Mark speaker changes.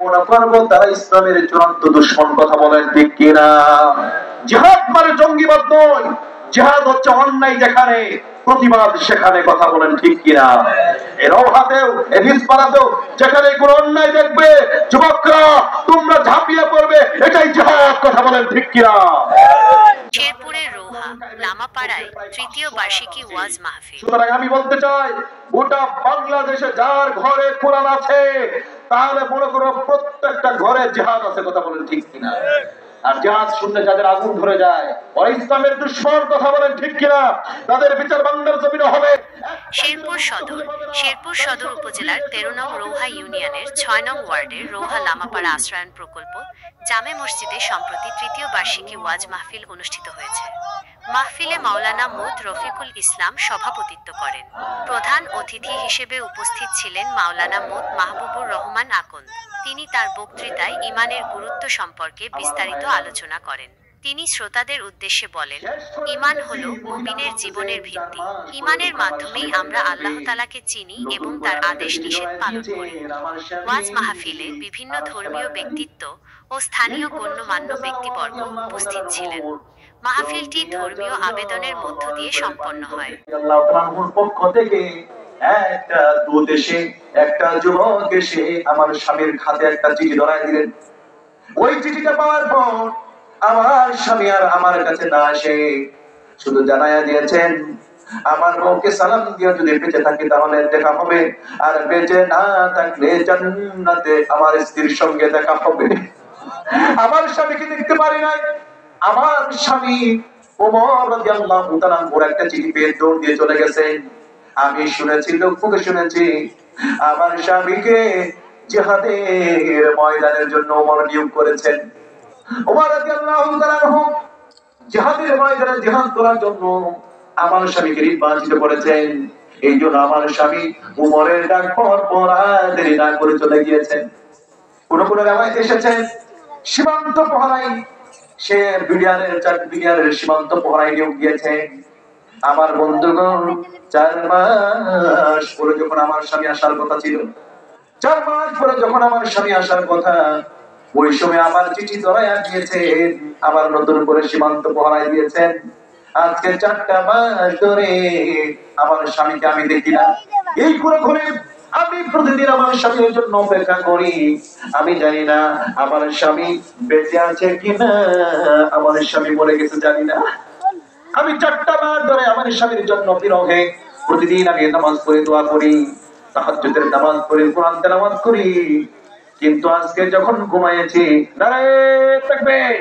Speaker 1: মনে করবো তারা ইসলামের চূড়ান্ত দুশ্মন, কথা বলেন ঠিক কিনা? জিহাদ মানে জঙ্গিবাদ নয়, জিহাদ হচ্ছে অন্যায় যেখানে প্রতিবাদ সেখানে, কথা বলেন ঠিক কিনা? এর হাতেও এডিস পাড়াতেও যেখানে কোনো অন্যায় দেখবে যুবকরা তোমরা ঝাঁপিয়ে পড়বে, এটাই জিহাদ, কথা বলেন ঠিক কিনা?
Speaker 2: শেরপুরের রোহা লামাপাড়ায় তৃতীয় বার্ষিকী ওয়াজ মাহফিল।
Speaker 1: সুতরাং আমি বলতে চাই, গোটা বাংলাদেশে যার ঘরে কোরআন আছে তাহলে মনে করো প্রত্যেকটা ঘরে জিহাদ আছে, কথা বলেন ঠিক কিনা? আর জিহাদ শুনলে যাদের আগুন ধরে যায় ওরা ইসলামের দুশমন, কথা বলেন ঠিক কিনা? তাদের বিচার বাংলার জমিনে হবে।
Speaker 2: শেরপুর সদর উপজেলার 13 নং রোহা ইউনিয়নের 6 নং ওয়ার্ডের রোহা লামাপাড়া আশ্রয়ন প্রকল্প জামে মসজিদে সম্প্রতি তৃতীয় বার্ষিকী ওয়াজ মাহফিল অনুষ্ঠিত হয়েছে। মাহফিলে মাওলানা মুদ রফিকুল ইসলাম সভাপতিত্ব করেন। প্রধান অতিথি হিসেবে উপস্থিত ছিলেন মাওলানা মুদ মাহবুবুর রহমান আকন্দ। তিনি তার বক্তৃতায় ঈমানের গুরুত্ব সম্পর্কে বিস্তারিত আলোচনা করেন। তিনি শ্রোতাদের উদ্দেশ্যে বলেন, ঈমান হলো মুমিনের জীবনের ভিত্তি। ঈমানের মাধ্যমেই আমরা আল্লাহ তাআলাকে চিনি এবং তার আদেশ নিষেধ পালন করি। ওয়াজ মাহফিলে বিভিন্ন ধর্মীয় ব্যক্তিত্ব ও স্থানীয় গণ্যমান্য ব্যক্তিবর্গ উপস্থিত ছিলেন। মাহফিলটি ধর্মীয় আবেদনের মধ্য দিয়ে সম্পন্ন হয়।
Speaker 1: আল্লাহ তাআলার পক্ষ থেকে একটা দূত এসে, একটা যুবক এসে আমার স্বামীর হাতে একটা চিঠি ধরায় দিলেন। ওই চিঠিটা পাওয়ার পর আমার স্বামী আর আমার কাছে না আসে, শুধু জানায়া দিয়েছেন আমার বউকে সালাম দিয়ে যদি বেঁচে থাকি তাহলে দেখা হবে, আর বেঁচে না থাকলে জান্নাতে আমার স্ত্রীর সঙ্গে দেখা হবে। আমার স্বামীকে দেখতে পারি নাই। আমার স্বামী ওমর রাদিয়াল্লাহু তাআলা ওর একটা চিঠি পেয়ে দৌড় দিয়ে চলে গেছেন। আমি শুনেছি, লোকমুখে শুনেছি আমার স্বামীকে জিহাদের ময়দানের জন্য ওমর নিয়োগ করেছেন। ওমর রাদিয়াল্লাহু তাআলা জিহাদের ময়দানে জিহাদ করার জন্য আমার স্বামীকে নির্বাচিত করেছেন। এই জন্য আমার স্বামী ওমরের ডাক পর দেরি না করে চলে গিয়েছেন। কোন কোন রাওয়ায়াত এসেছে সীমান্ত প্রহরায় সে বিডিআরের সীমান্ত প্রহরায় নিয়োগ দিয়েছেন। আমার বন্ধুগণ 4 মাস পরে যখন আমার স্বামী আসার কথা ছিল, 4 মাস পরে যখন আমার স্বামী আসার কথা, ওই সময় আমার চিঠি ধরাইয়া দিয়েছেন, আবার নতুন করে সীমান্ত প্রহরায় দিয়েছেন। আজকে 4টা মাস ধরে আমার স্বামীকে আমি দেখি না। এই করে আমি প্রতিদিন আমার স্বামীর জন্য অপেক্ষা করি। আমি জানি না আমার স্বামী বেঁচে আছে কিনা, আমার স্বামী মরে গেছে জানি না। আমি 4টা মাস ধরে আমার স্বামীর জন্য বিরহে প্রতিদিন আমি নামাজ পড়ি, দোয়া করি, তাহাজ্জুদের নামাজ পড়ি, কোরআন তেলাওয়াত করি, কিন্তু আজকে যখন ঘুমাইছি, নারে তাকবীর।